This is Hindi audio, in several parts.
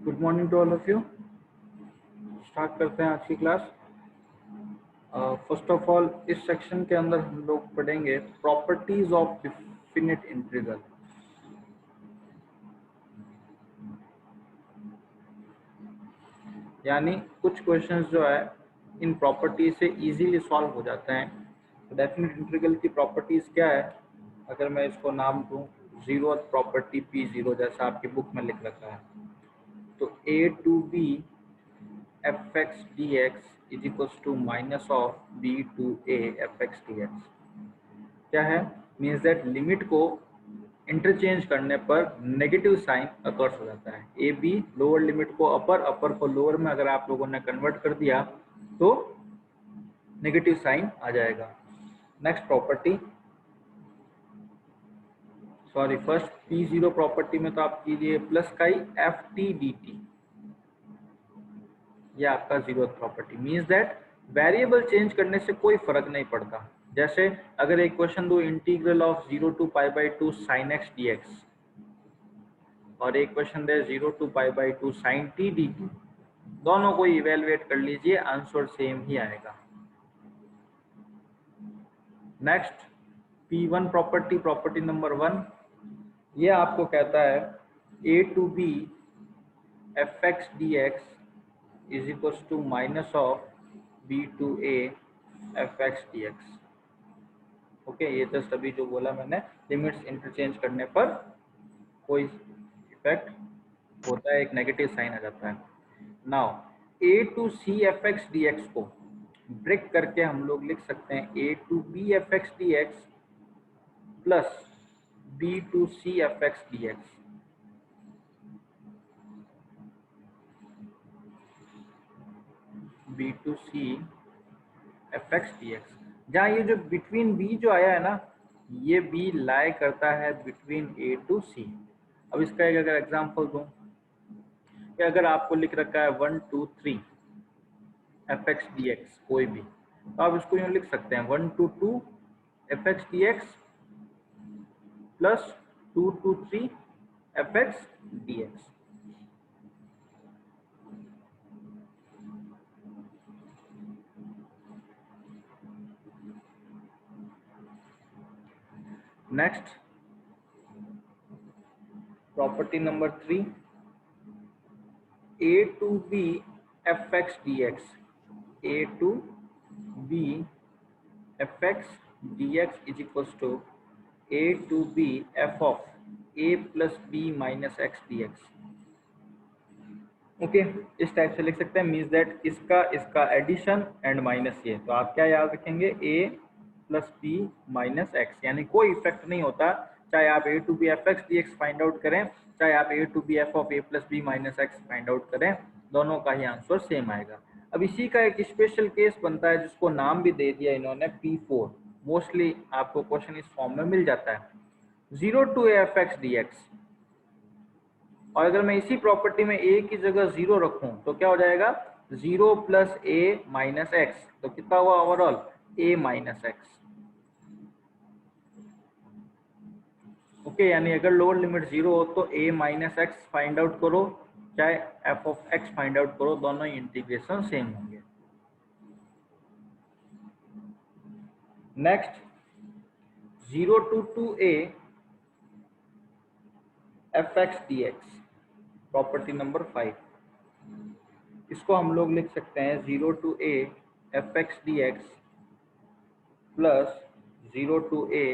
Good morning to all of you. Start करते हैं आज की क्लास। फर्स्ट ऑफ ऑल इस सेक्शन के अंदर हम लोग पढ़ेंगे प्रॉपर्टीज ऑफ डिफिनिट इंटीग्रल। यानी कुछ क्वेश्चंस जो है इन प्रॉपर्टीज से इजीली सॉल्व हो जाते हैं। तो डेफिनिट इंटीग्रल की प्रॉपर्टीज क्या है? अगर मैं इसको नाम दूं जीरोथ प्रॉपर्टी P0 जैसा आपकी बुक में लिख रखा है, तो A to B fx dx is equals to minus of B to A fx dx। क्या है? मीन्स दैट लिमिट को इंटरचेंज करने पर नेगेटिव साइन अकर्स हो जाता है। ए बी लोअर लिमिट को अपर, अपर को लोअर में अगर आप लोगों ने कन्वर्ट कर दिया तो नेगेटिव साइन आ जाएगा। Next property, sorry first P0 property में तो आप कीजिए प्लस का ही एफ टी डी टी, यह आपका zeroth property. Means that variable change करने से कोई फर्क नहीं पड़ता। जैसे अगर एक क्वेश्चन दो integral of 0 to π/2 sin x dx और एक question they 0 to π/2 sin t dt, दोनों को इवेलुएट कर लीजिए, आंसर सेम ही आएगा। Next P1 property, property number 1, ये आपको कहता है A to B fx dx is equals to minus of B to A fx dx। Okay, ये जस्ट अभी जो बोला मैंने, लिमिट्स इंटरचेंज करने पर कोई इफेक्ट होता है, एक नेगेटिव साइन आ जाता है। Now A to C fx dx को ब्रेक करके हम लोग लिख सकते हैं A to B fx dx plus B to C fx dx। B to C fx dx, जहाँ ये जो बिटवीन B जो आया है ना, ये B लाई करता है बिटवीन A to C। अब इसका एक अगर एग्जांपल दूं कि अगर आपको लिख रखा है 1 2 3 fx dx कोई भी, तो आप इसको यूं लिख सकते हैं 1 to 2 fx dx plus 2 to 3 fx dx। Next property number 3, A to B fx dx, A to B fx dx is equals to A to B f of A plus B minus x dx। Okay, इस टाइप से लिख सकते हैं। मीन्स दैट इसका एडिशन एंड माइनस ये, तो आप क्या याद रखेंगे A plus B minus x, यानी कोई इफेक्ट नहीं होता। चाहे आप A to B fx dx find out करें, चाहे आप A to B f of A plus B minus x find out करें, दोनों का ही आंसर सेम आएगा। अब इसी का एक स्पेशल केस बनता है जिसको नाम भी दे दिया इन्होंने P4। मोस्टली आपको क्वेश्चन इस फॉर्म में मिल जाता है 0 to A fx dx। और अगर मैं इसी प्रॉपर्टी में A की जगह 0 रखूं तो क्या हो जाएगा 0 प्लस A माइनस एक्स, तो कितना हुआ overall A minus x. Okay, यानी अगर लोअर लिमिट 0 हो तो A minus x find out करो, चाहे f of x find out करो, दोनों ही इंटीग्रेशन सेम होंगे। Next 0 to 2A fx dx, property number 5, इसको हम लोग लिख सकते हैं 0 to A fx dx plus 0 to A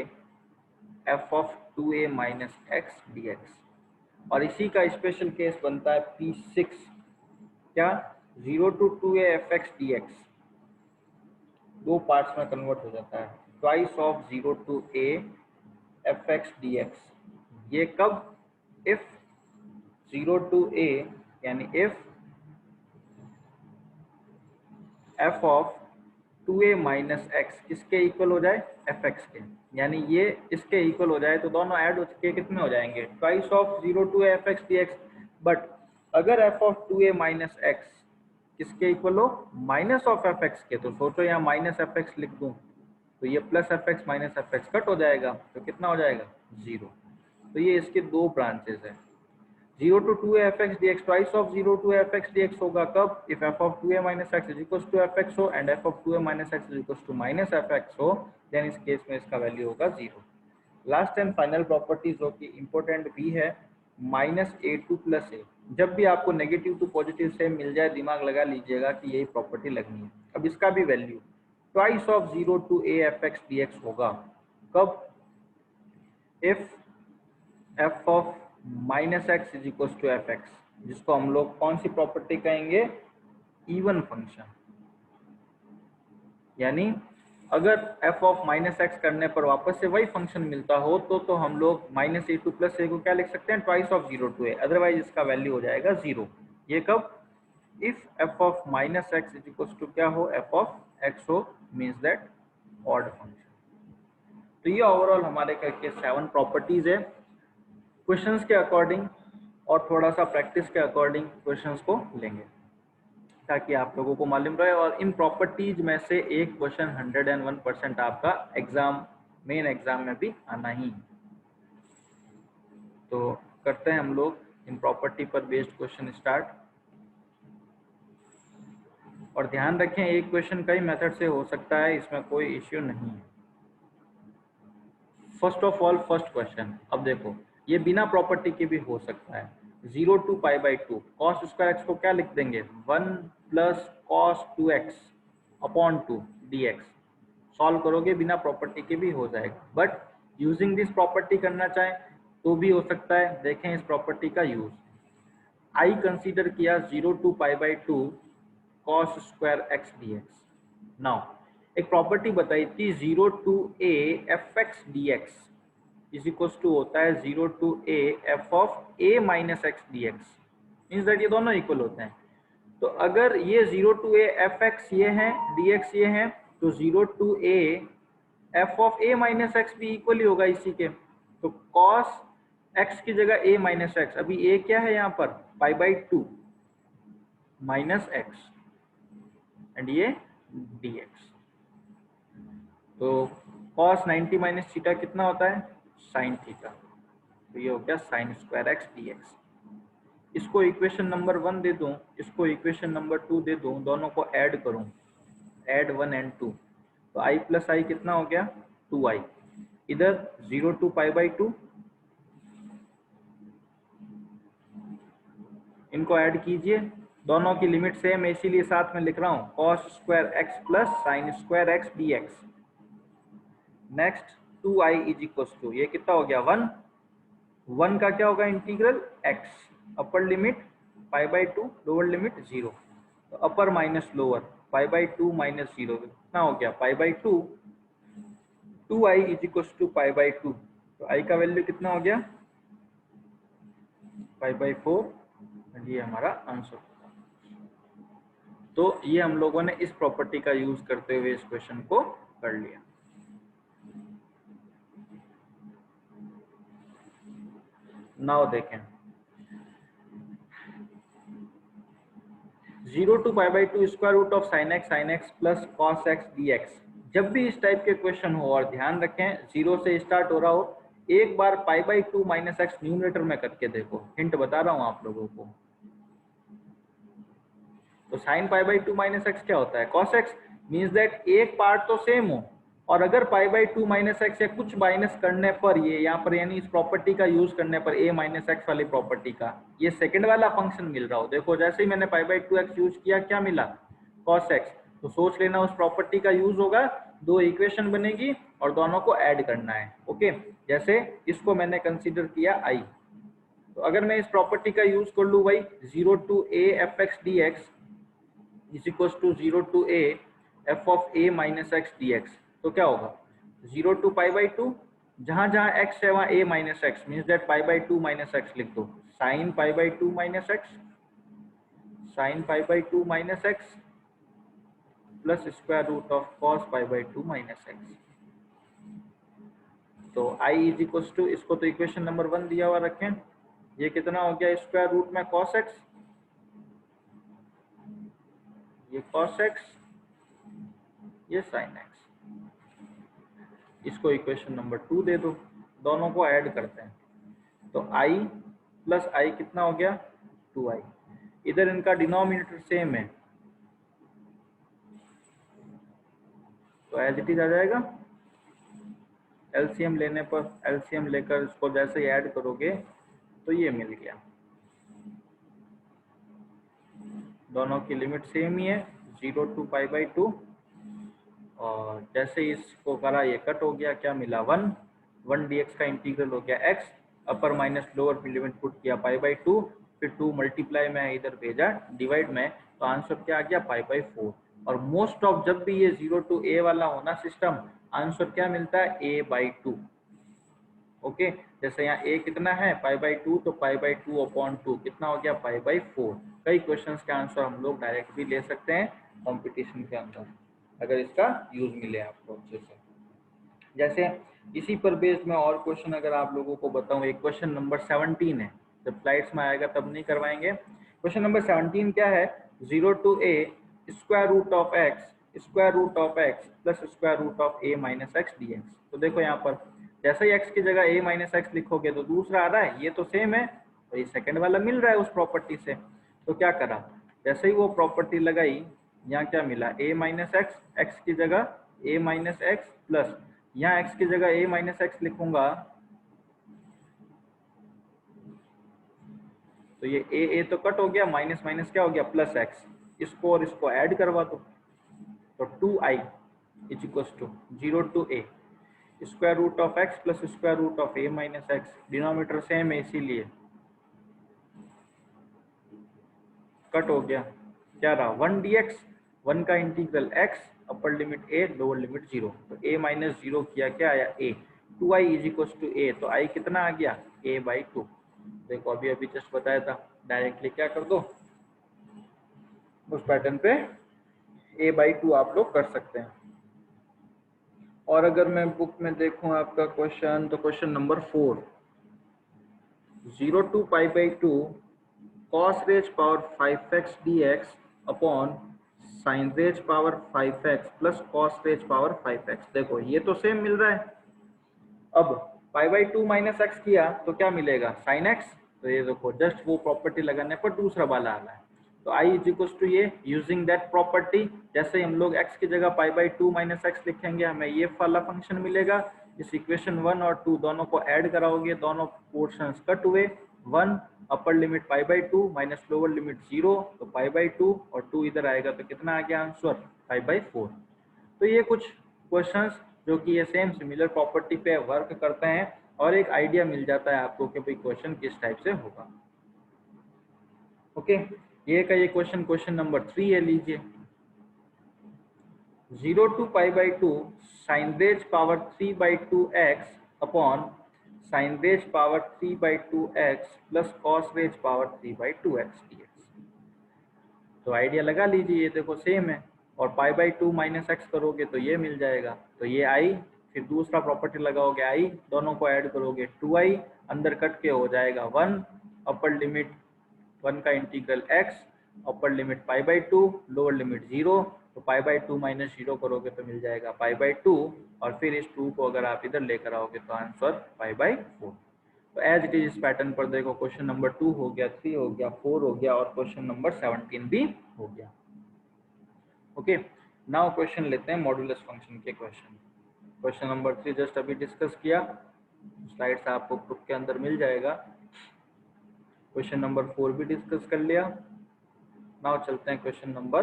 f of 2A minus x dx। और इसी का स्पेशल केस बनता है P6, क्या 0 to 2A fx dx दो पार्ट्स में कन्वर्ट हो जाता है, twice of 0 to A fx dx। ये कब? इफ 0 to A, यानी if f of 2A minus x किसके इक्वल हो जाए? fx के, यानी ये इसके इक्वल हो जाए तो दोनों ऐड हो के कितने हो जाएंगे? Twice of 0 to A fx dx। But अगर f of 2A minus x किसके इक्वल हो? माइनस ऑफ fx के, तो सोचो यहाँ माइनस fx लिख दूं तो ये plus fx minus fx cut हो जाएगा, तो कितना हो जाएगा? 0। तो ये इसके दो ब्रांचेस हैं। 0 to 2a fx dx twice of 0 to a fx dx होगा कब? If f of 2a minus x is equals to fx हो and f of 2a minus x is equals to minus fx हो, then इस केस में इसका वैल्यू होगा 0. लास्ट एंड फाइनल प्रॉपर्टी जो कि इंपॉर्टेंट भी है, माइनस ए टू प्लस ए. जब भी आपको नेगेटिव टू पॉजिटिव से मिल जाए, दिमाग लगा लीजिएगा कि यही प्रॉपर्टी लगनी है. अब इसका भी value twice of 0 to a f x d x होगा कब? If f of minus x is equal to f x, जिसको हम लोग कौन सी प्रॉपर्टी कहेंगे? Even function. यानी अगर f ऑफ माइनस एक्स करने पर वापस से वही फंक्शन मिलता हो तो हम लोग minus a to plus a को क्या लिख सकते हैं? Twice of 0 to a. Otherwise इसका वैल्यू हो जाएगा 0. ये कब? If f of minus x is equal to क्या हो? f ऑफ x हो, मीन्स दैट ऑड फंक्शन. तो ये ओवरऑल हमारे करके 7 प्रॉपर्टीज है. क्वेश्चंस के अकॉर्डिंग और थोड़ा सा प्रैक्टिस के अकॉर्डिंग क्वेश्चंस को लेंगे ताकि आप लोगों को मालूम रहे. और इन प्रॉपर्टीज में से एक क्वेश्चन 101% आपका एग्जाम, मेन एग्जाम में भी आना ही. तो करते हैं हम लोग इन प्रॉपर्टी पर बेस्ड क्वेश्चन स्टार्ट. और ध्यान रखें, एक क्वेश्चन कई मेथड से हो सकता है, इसमें कोई इश्यू नहीं है. First of all first question, अब देखो ये बिना प्रॉपर्टी के भी हो सकता है. 0 to pi by 2 cos square x को क्या लिख देंगे? 1 plus cos 2x upon 2 dx. Solve करोगे बिना प्रॉपर्टी के भी हो जाएगा, बट यूजिंग दिस प्रॉपर्टी करना चाहें तो भी हो सकता है. देखें इस प्रॉपर्टी का यूज. आई कंसीडर किया 0 to pi by 2 cos square x dx. Now एक प्रॉपर्टी बताई थी 0 to a f x d x is equal to होता है 0 to a f of a minus x d x. Means that ये दोनों इक्वल होते हैं. तो अगर ये 0 टू a एफ एक्स ये हैं, डी एक्स ये हैं, तो 0 to a f of a minus x भी इक्वल ही होगा इसी के. तो कॉस x की जगह a माइनस एक्स, अभी a क्या है यहाँ पर? Pi by 2 minus x and ये dx. तो cos 90 माइनस थीटा कितना होता है? Sine theta. तो ये हो गया साइन स्क्वायर एक्स dx. इसको इक्वेशन नंबर 1 दे दूं, इसको इक्वेशन नंबर 2 दे दूं, दोनों को ऐड करूं, ऐड 1 एंड 2, तो i प्लस आई कितना हो गया? 2i. इधर 0 टू पाई बाई 2, इनको ऐड कीजिए, दोनों की लिमिट सेम है इसीलिए साथ में लिख रहा हूं, cos square x plus sine square x dx. Next 2i is equal to, ये कितना हो गया? 1. 1 का क्या होगा? Integral x, upper limit pi by 2, lower limit 0. तो upper minus lower, pi by 2 minus 0 कितना हो गया? Pi by 2. 2i is equal to pi by 2. तो i का वैल्यू कितना हो गया? Pi by 4. एंड ये हमारा आंसर. तो ये हम लोगों ने इस प्रॉपर्टी का यूज करते हुए इस क्वेश्चन को कर लिया. नाउ देखें 0 to pi by 2 square root of sine x plus cos x dx. जब भी इस टाइप के क्वेश्चन हो, और ध्यान रखें 0 से स्टार्ट हो रहा हो, एक बार pi by 2 minus x numerator में करके देखो. हिंट बता रहा हूं आप लोगों को. तो sign pi by 2 minus x क्या होता है? Cos x. मीन्स दैट एक पार्ट तो सेम हो, और अगर पाई बाई 2 माइनस एक्स या कुछ माइनस करने पर, ये यहाँ पर यानी इस प्रॉपर्टी का यूज करने पर, a माइनस एक्स वाली प्रॉपर्टी का ये सेकंड वाला फंक्शन मिल रहा हो. देखो जैसे ही मैंने पाई बाई 2 एक्स यूज किया, क्या मिला? cos x. तो सोच लेना उस प्रॉपर्टी का यूज होगा, दो इक्वेशन बनेगी और दोनों को ऐड करना है. ओके, जैसे इसको मैंने कंसिडर किया i. तो अगर मैं इस प्रॉपर्टी का यूज कर लूँ भाई, 0 to a f x d x is equal to 0 to a f of a minus x dx. तो क्या होगा? 0 टू पाई बाई 2, जहां जहां x है वहां a minus x, means that pi by 2 minus x लिख दो. Sine pi by 2 minus x, sine pi by 2 minus x plus square root of cos pi by 2 minus x. तो i इज इक्वल टू, इसको तो इक्वेशन नंबर 1 दिया हुआ रखें, ये कितना हो गया? स्क्वायर रूट में कॉस एक्स, ये cos x, ये sin x. इसको इक्वेशन नंबर 2 दे दो, दोनों को ऐड करते हैं. तो i प्लस आई कितना हो गया 2i। इधर इनका डिनोमिनेटर सेम है तो एज इट इज आ जाएगा। एलसीएम लेने पर एलसीएम लेकर इसको जैसे ही ऐड करोगे तो ये मिल गया, दोनों की लिमिट सेम ही है 0 to π/2 और जैसे ही इसको करा ये कट हो गया, क्या मिला 1 dx का इंटीग्रल हो गया x, अपर माइनस लोअर की लिमिट पुट किया π/2, फिर 2 मल्टीप्लाई में इधर भेजा डिवाइड में, तो आंसर क्या आ गया π/4। और मोस्ट ऑफ जब भी ये 0 to a वाला होना सिस्टम, आंसर क्या मिलता है a/2। ओके, जैसे यहाँ a कितना है π/2 तो π/2/2 कितना हो गया π/4। कई क्वेश्चंस के आंसर हम लोग डायरेक्ट भी ले सकते हैं कंपटीशन के अंदर अगर इसका यूज मिले आपको अच्छे से। जैसे इसी पर बेस्ड में और क्वेश्चन अगर आप लोगों को बताऊं, एक क्वेश्चन नंबर 17 है, जब स्लाइड्स में आएगा तब नहीं करवाएंगे। क्वेश्चन नंबर 17 क्या है, 0 to a square root of x plus square root of a minus x dx। तो देखो यहाँ पर जैसे ही x की जगह a माइनस x लिखोगे तो दूसरा आ रहा है, ये तो सेम है तो ये सेकंड वाला मिल रहा है उस प्रॉपर्टी से। तो क्या करा, जैसे ही वो प्रॉपर्टी लगाई, यहाँ क्या मिला a माइनस x की जगह a माइनस x प्लस यहाँ x की जगह a माइनस x लिखूंगा तो ये a तो कट हो गया, माइनस माइनस क्या हो गया प्लस x, इसको और इसको ऐड करवा दो तो 2i is equal to 0 to a square root of x plus square root of a minus x, denominator same है इसीलिए कट हो गया, क्या रहा 1 dx, 1 का integral x, upper limit a lower limit 0, तो a माइनस 0 किया क्या आया a, 2i is equal to a, तो i कितना आ गया a/2। देखो अभी अभी जस्ट बताया था, डायरेक्टली क्या कर दो उस पैटर्न पे a/2 आप लोग कर सकते हैं। और अगर मैं बुक में देखूं आपका क्वेश्चन, तो question number 4, 0 to π/2 cos raise power 5x dx upon sin raise power 5x plus cos raise power 5x। देखो ये तो सेम मिल रहा है, अब π/2 माइनस x किया तो क्या मिलेगा sin x, तो ये देखो जस्ट वो प्रॉपर्टी लगाने पर दूसरा वाला आ रहा है, तो i इज इक्वल टू ये यूजिंग दैट प्रॉपर्टी, जैसे हम लोग x की जगह π/2 माइनस x लिखेंगे हमें ये वाला फंक्शन मिलेगा। इस इक्वेशन 1 और 2 दोनों को ऐड कराओगे, दोनों पोर्शंस कट हुए, 1 upper limit π/2 minus lower limit 0, तो π/2 और 2 इधर आएगा तो कितना आ गया आंसर 5/4। तो ये कुछ क्वेश्चंस जो कि ये सेम सिमिलर प्रॉपर्टी पे वर्क करते हैं और एक आइडिया मिल जाता है आपको कि भाई क्वेश्चन किस टाइप से होगा। ओके, ये का ये क्वेश्चन नंबर 3 है, लीजिए 0 to π/2 sin raise power 3/2x upon sin raise power 3/2x plus cos raise power 3/2x dx। तो आइडिया लगा लीजिए, ये देखो सेम है, और π/2 माइनस x करोगे तो ये मिल जाएगा, तो ये i, फिर दूसरा प्रॉपर्टी लगाओगे i, दोनों को ऐड करोगे 2i, अंदर कट के हो जाएगा 1, अपर लिमिट 1 का integral x, upper limit π/2 lower limit 0, तो π/2 माइनस 0 करोगे तो मिल जाएगा π/2, और फिर इस 2 को अगर आप इधर लेकर आओगे तो आंसर π/4। तो एज इट इज इस पैटर्न पर देखो क्वेश्चन नंबर 2 हो गया, 3 हो गया, 4 हो गया और क्वेश्चन नंबर 17 भी हो गया। ओके, नाउ क्वेश्चन लेते हैं मॉड्यूलस फंक्शन के क्वेश्चन। क्वेश्चन नंबर 3 जस्ट अभी डिस्कस किया, स्लाइड्स आपको ग्रुप के अंदर मिल जाएगा। क्वेश्चन नंबर 4 भी डिस्कस कर लिया। नाउ चलते हैं क्वेश्चन नंबर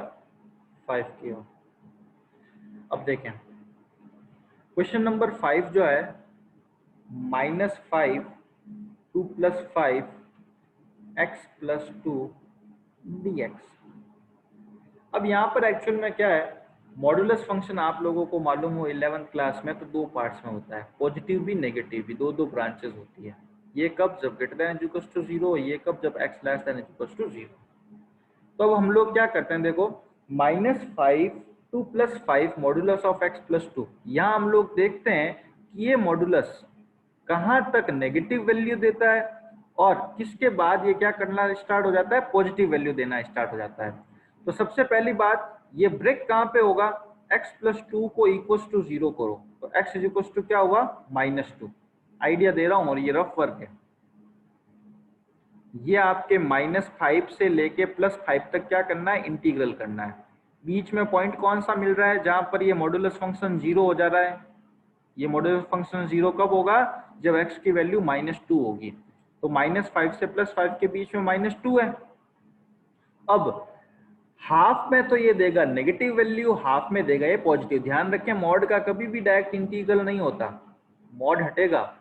5 की ओर। अब देखें क्वेश्चन नंबर 5 जो है -5 2 + 5 x + 2 dx। अब यहाँ पर एक्चुअल में क्या है, मॉड्यूलस फंक्शन आप लोगों को मालूम हो 11th क्लास में तो 2 पार्ट्स में होता है, पॉजिटिव भी नेगेटिव भी, दो ब्रांचेस होती है। ये कब, जब ग्रेटर देन इक्वल टू 0, ये कब, जब x less than equal to 0। तो अब हम लोग क्या करते हैं, देखो -5 2 + 5 मॉड्यूलस ऑफ x + 2, यहाँ हम लोग देखते हैं कि ये मॉड्यूलस कहाँ तक नेगेटिव वैल्यू देता है और किसके बाद ये क्या करना स्टार्ट हो जाता है, पॉजिटिव वैल्यू देना स्टार्ट हो जाता है। तो सबसे पहली बात, ये ब्रेक कहाँ पे होगा, x + 2 को इक्वल टू 0 करो, तो x इज इक्वल टू क्या हुआ -2। आइडिया दे रहा हूँ और ये रफ वर्क है। ये आपके -5 से लेके +5 तक क्या करना है, इंटीग्रल करना है। बीच में पॉइंट कौन सा मिल रहा है जहां पर ये मॉडुलस फंक्शन 0 हो जा रहा है? ये मॉडुलस फंक्शन 0 कब होगा, जब x की वैल्यू -2 होगी। तो -5 से +5 के बीच में -2 है। अब हाफ में तो ये देगा नेगेटिव वैल्यू, हाफ में देगा ये पॉजिटिव। ध्यान रखें मॉड का कभी भी डायरेक्ट इंटीग्रल नहीं होता, मॉड हटेगा।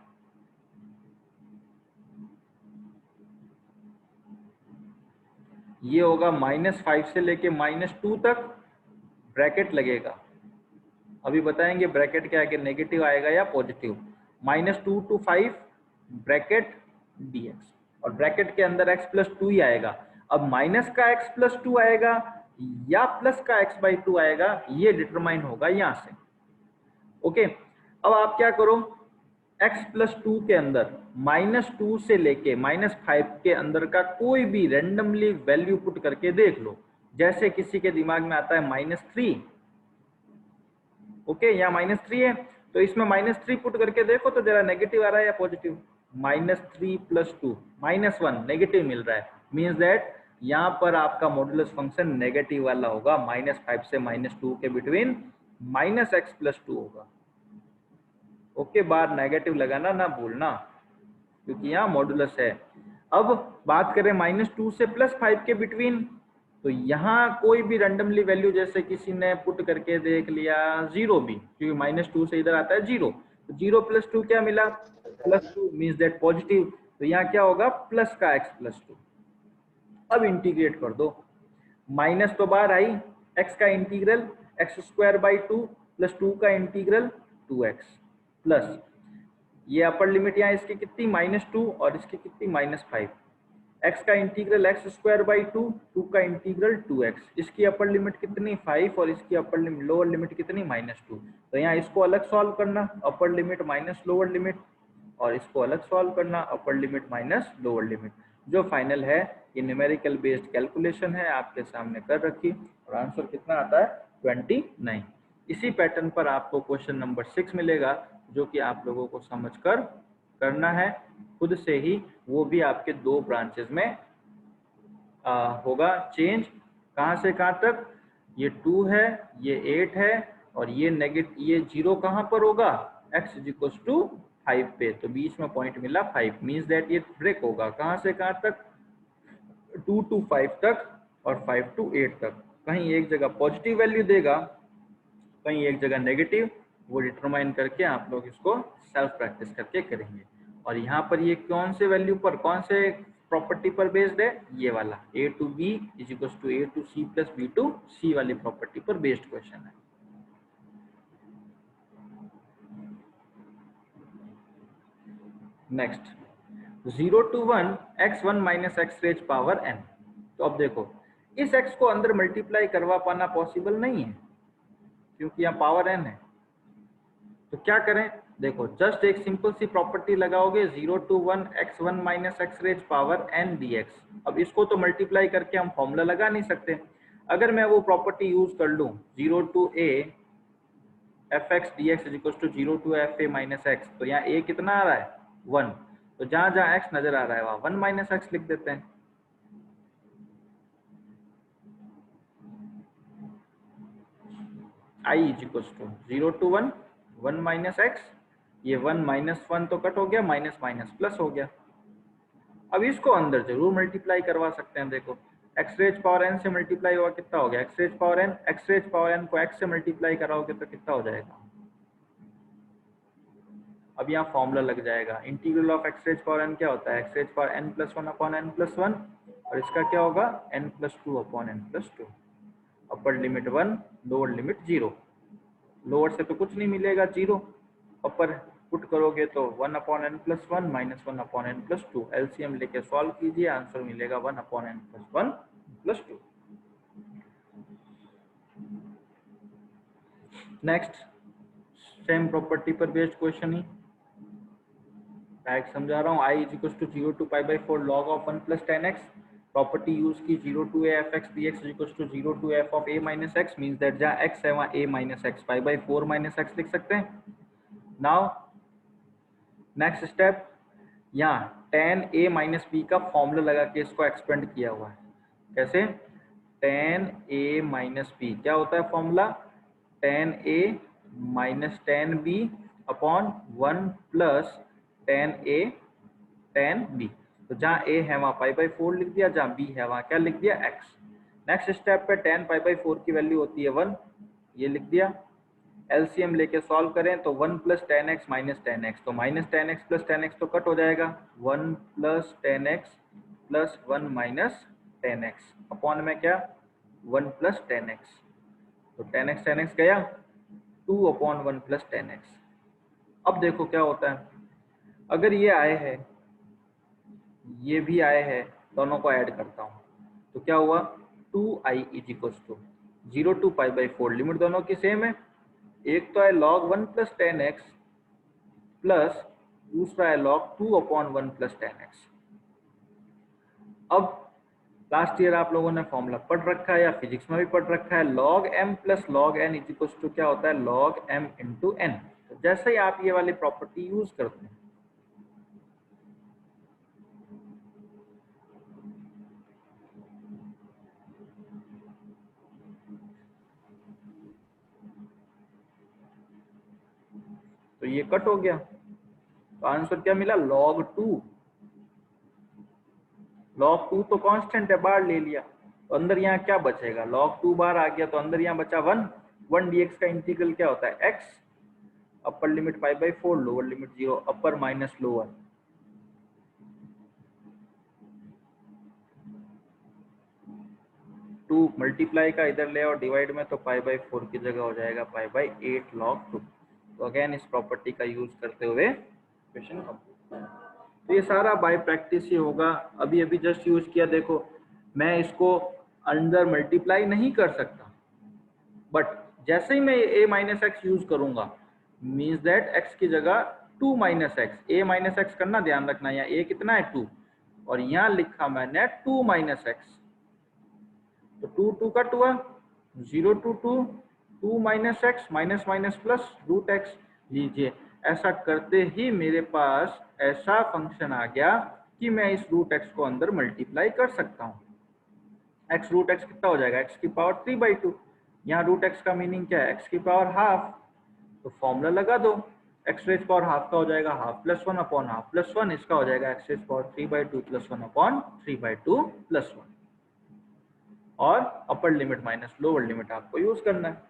ये होगा -5 से लेके -2 तक, ब्रैकेट लगेगा। अभी बताएंगे ब्रैकेट क्या है कि नेगेटिव आएगा या पॉजिटिव। -2 to 5 ब्रैकेट dx, और ब्रैकेट के अंदर x+2 ही आएगा। अब माइनस का x+2 आएगा या प्लस का x/2 आएगा, ये डिटरमाइन होगा यहां से। ओके, अब आप क्या करो, x+2 के अंदर -2 से लेके -5 के अंदर का कोई भी रेंडमली वैल्यू पुट करके देख लो। जैसे किसी के दिमाग में आता है -3, ओके, यहाँ -3 है, तो इसमें -3 पुट करके देखो तो जरा नेगेटिव आ रहा है या पॉजिटिव। -3 + 2 -1 नेगेटिव मिल रहा है, मीन्स दैट यहाँ पर आपका मॉडुलस फंक्शन नेगेटिव वाला होगा। -5 से -2 के बिटवीन -x+2 होगा। ओके, बार नेगेटिव लगाना ना भूलना, क्योंकि यहाँ मॉडुलस है। अब बात करें -2 से +5 के बिटवीन, तो यहाँ कोई भी रैंडमली वैल्यू, जैसे किसी ने पुट करके देख लिया 0 भी, क्योंकि -2 से इधर आता है 0, तो 0 + 2 क्या मिला, +2, मीन्स दैट पॉजिटिव। तो यहाँ क्या होगा, प्लस का x+2। अब इंटीग्रेट कर दो, माइनस तो बाहर आई, x का इंटीग्रल x² 2 + 2 का इंटीग्रल 2x प्लस ये अपर लिमिट यहाँ इसकी कितनी, -2, और इसकी कितनी, -5। x का इंटीग्रल x² 2, 2 का इंटीग्रल 2x, इसकी अपर लिमिट कितनी, 5, और इसकी अपर लिमिट, लोअर लिमिट कितनी, -2। तो यहाँ इसको अलग सॉल्व करना, अपर लिमिट माइनस लोअर लिमिट, और इसको अलग सॉल्व करना, अपर लिमिट माइनस लोअर लिमिट। जो फाइनल है ये न्यूमेरिकल बेस्ड कैलकुलेशन है, आपके सामने कर रखी, और आंसर कितना आता है, 29। इसी पैटर्न पर आपको क्वेश्चन नंबर 6 मिलेगा, जो कि आप लोगों को समझकर करना है खुद से ही, वो भी आपके 2 ब्रांचेस में होगा चेंज। कहाँ से कहाँ तक, ये 2 है, ये 8 है, और ये ये 0 कहाँ पर होगा, x = 5 पे, तो बीच में पॉइंट मिला 5, मीन्स दैट ये ब्रेक होगा कहाँ से कहाँ तक, 2 to 5 तक और 5 to 8 तक। कहीं एक जगह पॉजिटिव वैल्यू देगा, कहीं एक जगह नेगेटिव, वो डिटरमाइन करके आप लोग इसको सेल्फ प्रैक्टिस करके करेंगे। और यहाँ पर ये कौन से वैल्यू पर, कौन से प्रॉपर्टी पर बेस्ड है, ये वाला a to b = a to c + b to c वाली प्रॉपर्टी पर बेस्ड क्वेश्चन है। Next, 0 to 1 x1 - x⁻n। तो अब देखो, इस x को अंदर मल्टीप्लाई करवा पाना पॉसिबल नहीं है, क्योंकि यहाँ पावर n है। तो क्या करें, देखो जस्ट एक सिंपल सी प्रॉपर्टी लगाओगे, 0 to 1 x1 - x⁻n dx। अब इसको तो मल्टीप्लाई करके हम फॉर्मूला लगा नहीं सकते। अगर मैं वो प्रॉपर्टी यूज कर लूं, 0 to a fx dx = 0 to fa - x, तो यहाँ a कितना आ रहा है, 1, तो जहां जहां x नजर आ रहा है वहां 1 - x लिख देते हैं। I = 0 to 1 1 - x, ये 1 - 1 तो कट हो गया, माइनस माइनस प्लस हो गया। अब इसको अंदर जरूर मल्टीप्लाई करवा सकते हैं। देखो x⁻n से मल्टीप्लाई हुआ कितना हो गया, x⁻n को x से मल्टीप्लाई कराओगे तो कितना हो जाएगा। अब यहाँ फॉर्मूला लग जाएगा, इंटीग्रल ऑफ x⁻n क्या होता है, x⁻n + 1/n+1, और इसका क्या होगा, n+2/n+2। अपर लिमिट 1, लोअर लिमिट 0, लोअर से तो कुछ नहीं मिलेगा 0, अपर पुट करोगे तो 1/n+1 - 1/n+2, एलसीएम लेके सॉल्व कीजिए, आंसर मिलेगा 1/n+1+2। नेक्स्ट, सेम प्रॉपर्टी पर बेस्ड क्वेश्चन ही डायरेक्ट समझा रहा हूँ। I = 0 to π/4 log of 1 + 10x, property use की, 0 to a fx dx = 0 to f of a - x, means that जहाँ x है वहाँ a - x, π/4 - x लिख सकते हैं। नाउ नेक्स्ट स्टेप, यहाँ tan a माइनस बी का फॉर्मूला लगा के इसको एक्सपेंड किया हुआ है। कैसे? tan a माइनस बी क्या होता है formula? tan a minus tan b upon 1 plus tan a tan b। तो जहाँ a है वहाँ पाई बाई 4 लिख दिया, जहाँ b है वहाँ क्या लिख दिया? x। नेक्स्ट स्टेप पे tan पाई बाई 4 की वैल्यू होती है 1, ये लिख दिया। एलसीएम लेके सॉल्व करें तो 1 plus ten x minus tan x, तो minus tan x plus ten x तो कट हो जाएगा, 1 plus ten x plus 1 minus tan x upon में क्या? 1 प्लस टेन एक्स। तो टेन एक्स गया, 2 अपॉन 1 प्लस टेन एक्स। अब देखो क्या होता है, अगर ये आए है ये भी आए है, दोनों को ऐड करता हूँ तो क्या हुआ? 2i is equal to 0 to pi by 4, limit दोनों की सेम है। एक तो है log 1 plus ten x plus दूसरा है log 2 upon 1 plus ten x. अब लास्ट ईयर आप लोगों ने फॉर्मूला पढ़ रखा है या फिजिक्स में भी पढ़ रखा है, log m plus log n is equal to क्या होता है? log m into n। तो जैसे ही आप ये वाली प्रॉपर्टी यूज करते हैं तो ये कट हो गया, तो आंसर क्या मिला? log 2। log 2 तो कांस्टेंट है, बाहर ले लिया तो अंदर यहाँ क्या बचेगा? log 2 बाहर आ गया तो अंदर यहाँ बचा 1। 1 dx का इंटीग्रल क्या होता है? x। Upper limit pi by 4, lower limit 0, upper minus lower. To multiply का इधर ले और डिवाइड में, तो पाई बाई 4 की जगह हो जाएगा पाई बाई 8 log 2। तो अगेन इस प्रॉपर्टी का यूज करते हुए क्वेश्चन कंप्लीट। तो ये सारा बाय प्रैक्टिस ही होगा। अभी अभी जस्ट यूज किया, देखो मैं इसको अंदर मल्टीप्लाई नहीं कर सकता, बट जैसे ही मैं a माइनस एक्स यूज करूंगा मीन्स दैट x की जगह 2 minus x, a minus x करना, ध्यान रखना यहाँ a कितना है? 2, और यहाँ लिखा मैंने 2 माइनस एक्स, तो 2 2 कट हुआ, 0 to 2, 2 minus x minus minus plus root x. लीजिए ऐसा करते ही मेरे पास ऐसा फंक्शन आ गया कि मैं इस रूट एक्स को अंदर मल्टीप्लाई कर सकता हूँ। एक्स रूट एक्स कितना हो जाएगा? एक्स की पावर 3/2। यहाँ रूट एक्स का मीनिंग क्या है? एक्स की पावर हाफ। तो फॉर्मूला लगा दो, एक्स रेज पावर हाफ का हो जाएगा half plus 1 upon half plus 1, इसका हो जाएगा x raise power 3/2 plus 1 upon 3/2 plus 1। और upper limit minus lower limit आपको यूज करना है।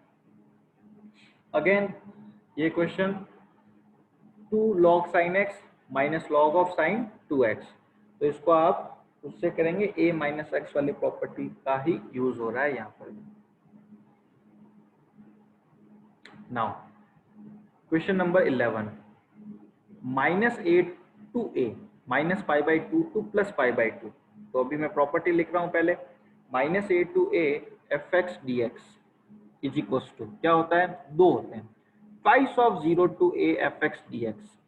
अगेन ये question 2 log sin x minus log of sin 2x, तो इसको आप उससे करेंगे, a माइनस एक्स वाली प्रॉपर्टी का ही यूज हो रहा है यहाँ पर। Now question number 11, minus a to a minus pi by 2 to plus pi by 2। तो अभी मैं प्रॉपर्टी लिख रहा हूँ पहले, minus a to a f x d x is equal to क्या होता है? 2 होते हैं, twice of 0 to a f x d x.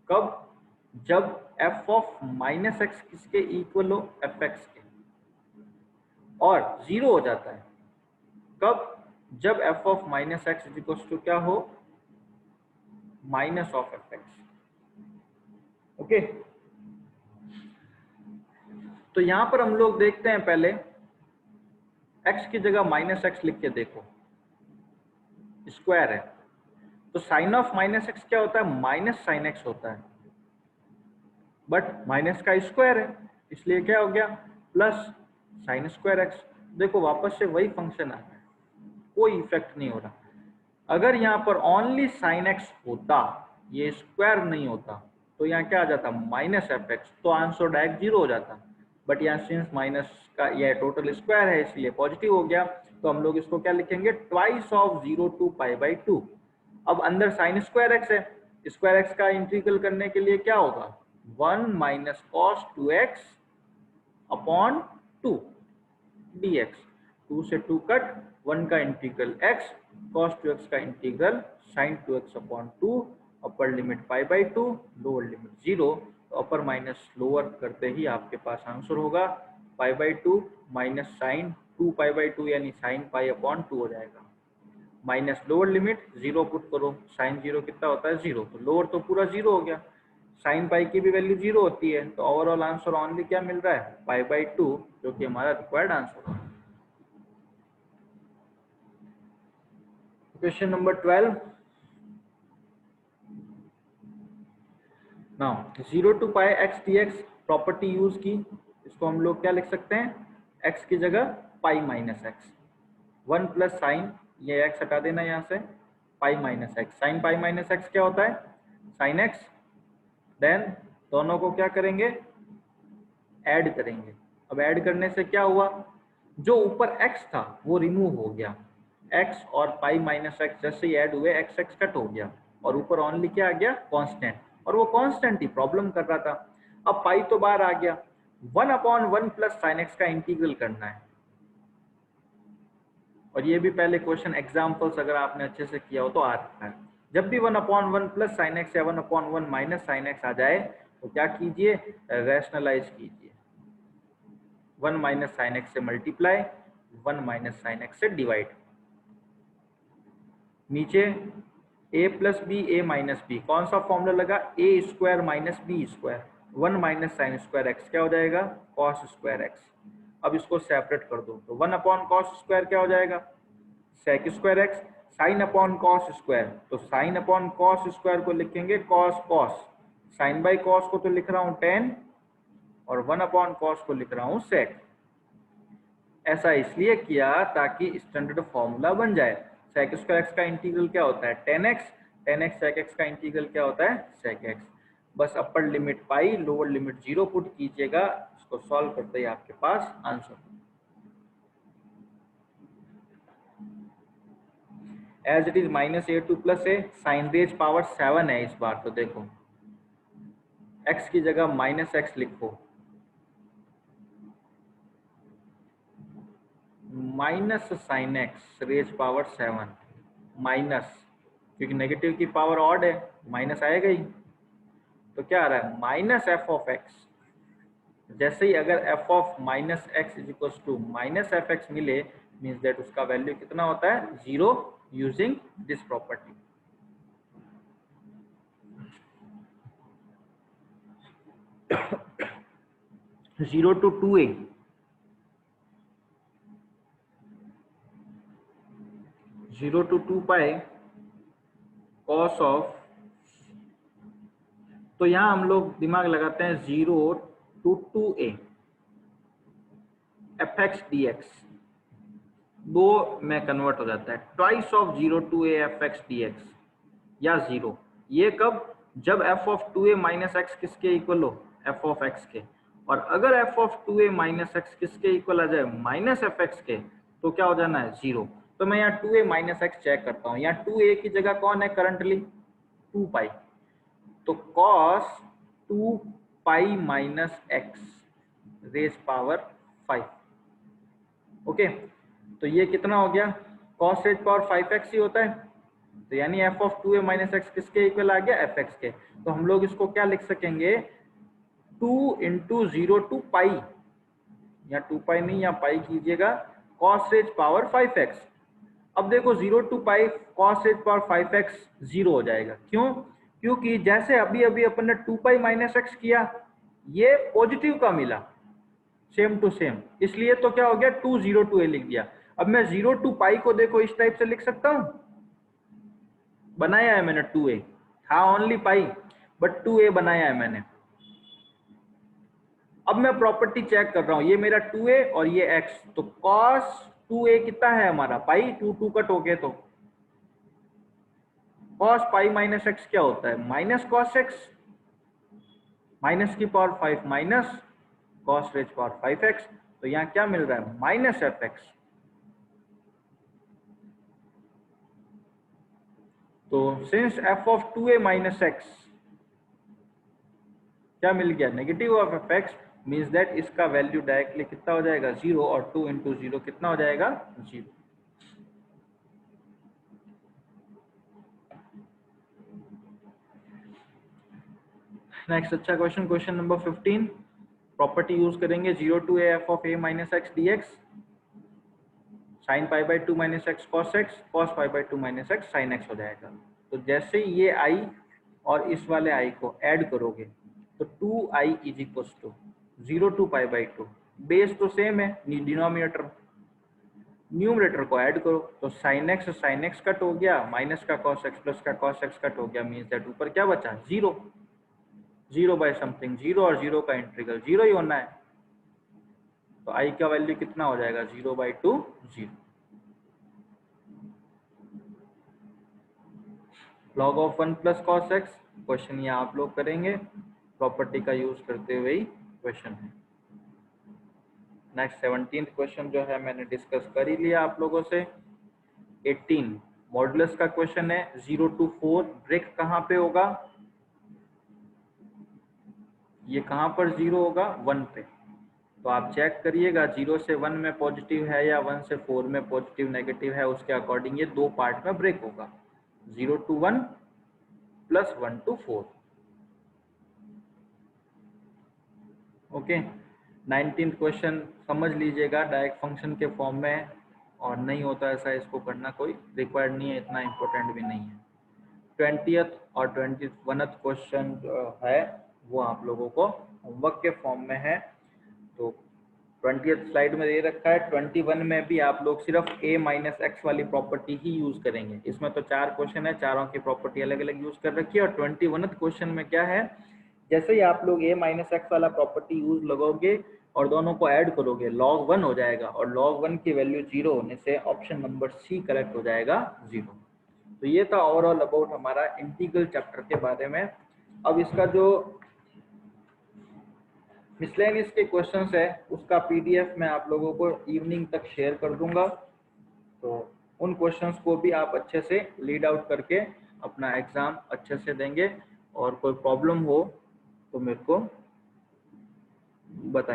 कब? जब f ऑफ माइनस एक्स किसके इक्वल हो? एफ एक्स के, और 0 हो जाता है कब? जब f of minus x is equal to क्या हो? Minus of f x. Okay, तो यहां पर हम लोग देखते हैं, पहले x की जगह माइनस एक्स लिख के देखो, स्क्वायर है तो साइन ऑफ माइनस एक्स क्या होता है? माइनस साइन एक्स होता है, बट माइनस का स्क्वायर है इसलिए क्या हो गया? Plus sine square x. देखो वापस से वही फंक्शन आ रहा है, कोई इफेक्ट नहीं हो रहा। अगर यहाँ पर ओनली साइन एक्स होता, ये स्क्वायर नहीं होता, तो यहाँ क्या आ जाता? माइनस एफ एक्स, तो आंसर डायरेक्ट 0 हो जाता। बट यहाँ सिंस माइनस का यह टोटल स्क्वायर है इसलिए पॉजिटिव हो गया, तो हम लोग इसको क्या लिखेंगे? Twice of 0 to pi by 2। अब अंदर साइन स्क्वायर एक्स है, स्क्वायर एक्स का इंटीग्रल करने के लिए क्या होगा? 1 minus cos 2x upon 2 dx। 2 से 2 कट, 1 का इंटीग्रल x, cos 2x का integral sin 2x upon 2, upper limit pi by 2, lower limit 0। तो अपर माइनस लोअर करते ही आपके पास आंसर होगा pi by 2 minus sine 2 pi by 2, यानी साइन पाई अपॉन 2 हो जाएगा। माइनस लोअर लिमिट 0 पुट करो, साइन 0 कितना होता है? 0, तो लोअर तो पूरा 0 हो गया। साइन पाई की भी वैल्यू 0 होती है, तो ओवरऑल आंसर ओनली क्या मिल रहा है, π/2, जो कि हमारा रिक्वायर्ड आंसर है। Question number 12, now 0 to pi x dx property use की, इसको हम लोग क्या लिख सकते हैं, x की जगह पाई माइनस एक्स, 1 प्लस साइन, ये x हटा देना यहाँ से, पाई माइनस एक्स, साइन पाई माइनस एक्स क्या होता है, साइन एक्स, देन दोनों को क्या करेंगे, ऐड करेंगे। अब ऐड करने से क्या हुआ, जो ऊपर x था वो रिमूव हो गया, x और पाई माइनस एक्स जैसे ही ऐड हुए x x कट हो गया, और ऊपर ओनली क्या आ गया, कांस्टेंट, और वो कांस्टेंट ही प्रॉब्लम कर रहा था। अब पाई तो बाहर आ गया, 1/1 प्लस साइन एक्स का इंटीग्रल करना है, और ये भी पहले क्वेश्चन एग्जाम्पल्स अगर आपने अच्छे से किया हो तो आ रहा है। जब भी 1/1 प्लस साइन एक्स या 1/1 माइनस साइन एक्स आ जाए तो क्या कीजिए, रैशनलाइज कीजिए, 1 माइनस साइन एक्स से मल्टीप्लाई, 1 माइनस साइन एक्स से डिवाइड, नीचे a plus B, A minus B, कौन सा फॉर्मूला लगा, A square minus B square, 1 minus sine square x क्या हो जाएगा, कॉस स्क्वायर एक्स। अब इसको सेपरेट कर दो, तो 1 अपॉन कॉस स्क्वायर क्या हो जाएगा, sec square x, sine upon cos square, तो साइन अपॉन कॉस स्क्वायर को लिखेंगे cos cos, sine by cos को तो लिख रहा हूँ टेन, और 1 अपॉन कॉस को लिख रहा हूँ सेक। ऐसा इसलिए किया ताकि स्टैंडर्ड फॉर्मूला बन जाए। सेक स्क्वायर एक्स का इंटीग्रल क्या होता है, tan x, tan x sec x का इंटीग्रल क्या होता है, सेक एक्स। बस upper limit pi, lower limit 0 put कीजिएगा, इसको सॉल्व करते ही आपके पास answer. As it is -a2 plus A, sine raise power 7 है इस बार, तो देखो x की जगह -x लिखो, minus sine x raise power 7 minus, क्योंकि नेगेटिव की पावर ऑड है, माइनस आएगा ही, तो क्या आ रहा है, माइनस एफ ऑफ एक्स। जैसे ही अगर f of minus x is equal to minus f x मिले, मीन्स दैट उसका वैल्यू कितना होता है, 0, using this property. Zero to 2a, zero to 2 pi cos of, तो यहां हम लोग दिमाग लगाते हैं, 0 to 2a F x d x, दो में कन्वर्ट हो जाता है, twice of 0 to a f x d x, या 0, ये कब, जब F of 2a minus x किसके इक्वल हो, एफ ऑफ एक्स के, और अगर f of 2a minus x किसके इक्वल आ जाए, माइनस एफ एक्स के, तो क्या हो जाना है, 0। तो मैं यहाँ 2a माइनस एक्स चेक करता हूँ, यहाँ 2a की जगह कौन है करंटली, 2 पाई, तो cos 2 pi minus x raise power 5, okay, तो ये कितना हो गया, कॉस रेज पावर 5x ही होता है, तो यानी F of 2a minus x किसके इक्वल आ गया, एफ एक्स के। तो हम लोग इसको क्या लिख सकेंगे, 2 इंटू 0 टू पाई, या 2 पाई नहीं, या पाई कीजिएगा, कॉस रेज पावर 5x। अब देखो 0 to pi cos raise power 5x 0 हो जाएगा, क्यों, क्योंकि जैसे अभी अभी अपन ने 2 पाई माइनस एक्स किया, ये पॉजिटिव का मिला, सेम टू सेम, इसलिए तो क्या हो गया, 2 0 टू a लिख दिया। अब मैं 0 टू पाई को देखो इस टाइप से लिख सकता हूं, बनाया है मैंने 2a, था ओनली पाई बट 2a बनाया है मैंने। अब मैं प्रॉपर्टी चेक कर रहा हूं, ये मेरा 2a और ये x, तो cos 2a कितना है हमारा, पाई, 2 कट हो गए, तो cos पाई माइनस एक्स क्या होता है, माइनस cos x, माइनस की power 5 minus cos raise power 5x, तो यहाँ क्या मिल रहा है, माइनस एफ एक्स। तो since f of 2a minus x क्या मिल गया, negative of f x, means that इसका वैल्यू डायरेक्टली कितना हो जाएगा, 0, और 2 इंटू 0 कितना हो जाएगा, 0। नेक्स्ट अच्छा question, question number 15, property use करेंगे, 0 to a f of a minus x d x, sine pi by 2 minus x cos x, cos pi by 2 minus x sine x हो जाएगा। तो जैसे ही ये आई, और इस वाले i को ऐड करोगे तो 2i is equal to 0 to pi by 2। Base तो सेम है, डिनोमिनेटर, न्यूमरेटर को ऐड करो तो sin x कट हो गया, माइनस का cos x प्लस का cos x कट हो गया, मीन्स दैट ऊपर क्या बचा, 0। 0 बाय समथिंग 0 और 0 का इंटीग्रल 0 ही होना है, तो i का वैल्यू कितना हो जाएगा, 0/2 0। log of 1 plus cos x question ये आप लोग करेंगे, प्रॉपर्टी का यूज करते हुए ही क्वेश्चन है। नेक्स्ट 17th क्वेश्चन जो है मैंने डिस्कस कर ही लिया आप लोगों से। 18 मॉडुलस का क्वेश्चन है, 0 to 4 ब्रेक कहाँ पे होगा, ये कहाँ पर 0 होगा, 1 पे। तो आप चेक करिएगा 0 से 1 में पॉजिटिव है या 1 से 4 में पॉजिटिव नेगेटिव है, उसके अकॉर्डिंग ये दो पार्ट में ब्रेक होगा, 0 to 1 plus 1 to 4। Okay, 19th question समझ लीजिएगा, डायरेक्ट फंक्शन के फॉर्म में, और नहीं होता ऐसा इसको करना कोई रिक्वायर्ड नहीं है, इतना इम्पोर्टेंट भी नहीं है। 20th और 21st क्वेश्चन जो है वो आप लोगों को होमवर्क के फॉर्म में है। तो 20th स्लाइड में दे रखा है, 21 में भी आप लोग सिर्फ a माइनस एक्स वाली प्रॉपर्टी ही यूज करेंगे। इसमें तो 4 क्वेश्चन है, चारों की प्रॉपर्टी अलग अलग यूज कर रखी है। और 21th क्वेश्चन में क्या है, जैसे ही आप लोग a माइनस एक्स वाला प्रॉपर्टी यूज लगाओगे और दोनों को ऐड करोगे, log 1 हो जाएगा, और log 1 की वैल्यू 0 होने से ऑप्शन नंबर सी करेक्ट हो जाएगा, 0। तो ये था ओवरऑल अबाउट हमारा इंटीग्रल चैप्टर के बारे में। अब इसका जो मिसलेनियस के क्वेश्चंस है उसका पीडीएफ मैं आप लोगों को इवनिंग तक शेयर कर दूंगा, तो उन क्वेश्चंस को भी आप अच्छे से रीड आउट करके अपना एग्जाम अच्छे से देंगे। और कोई प्रॉब्लम हो तो मेरे को बताएं।